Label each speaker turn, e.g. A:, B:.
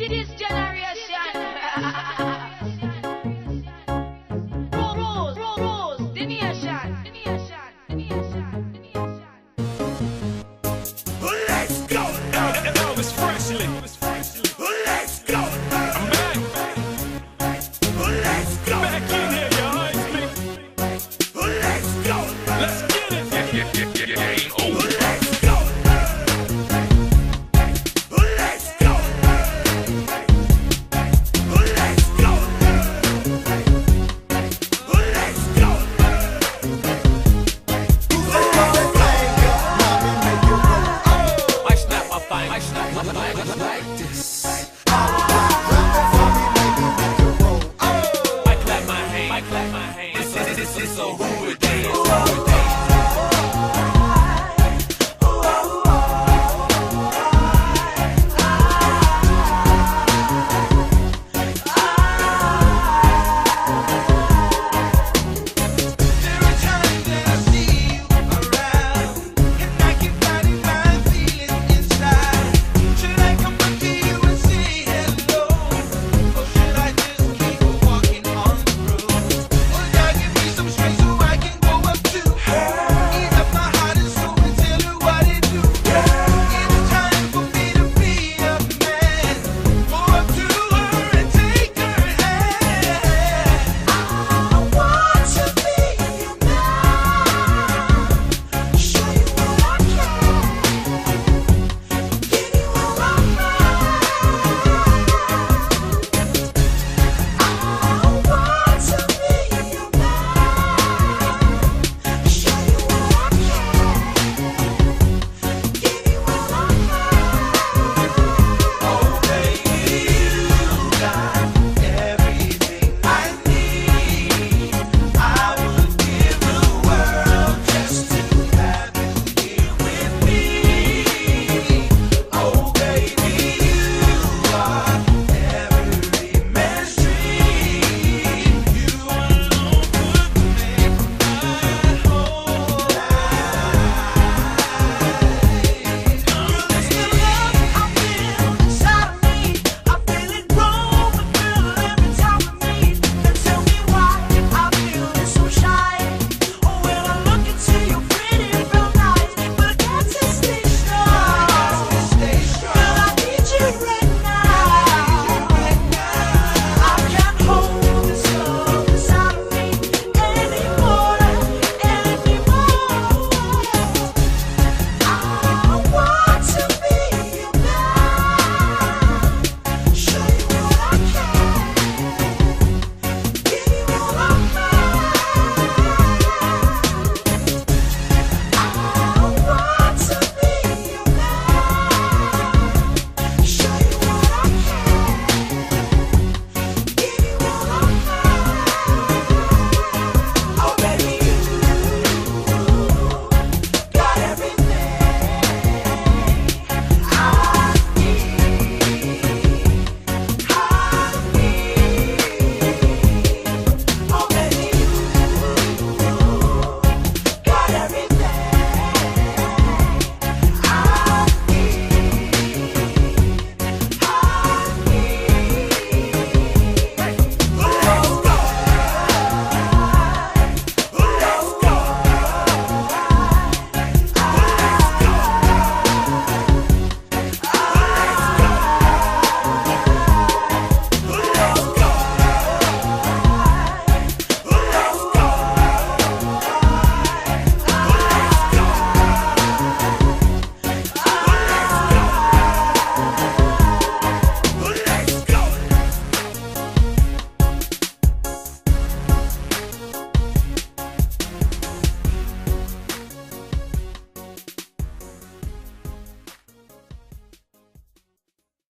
A: This generation. Rose, the nation.
B: Let's go! Elvis freshly. Let's go! I'm back. Let's go! Back in here, you heard me. Let's go! Let's get it. Game over. Let's go! Let's go! Let's go! Let's go! I snap my like this. I clap my hands. This is so who it is.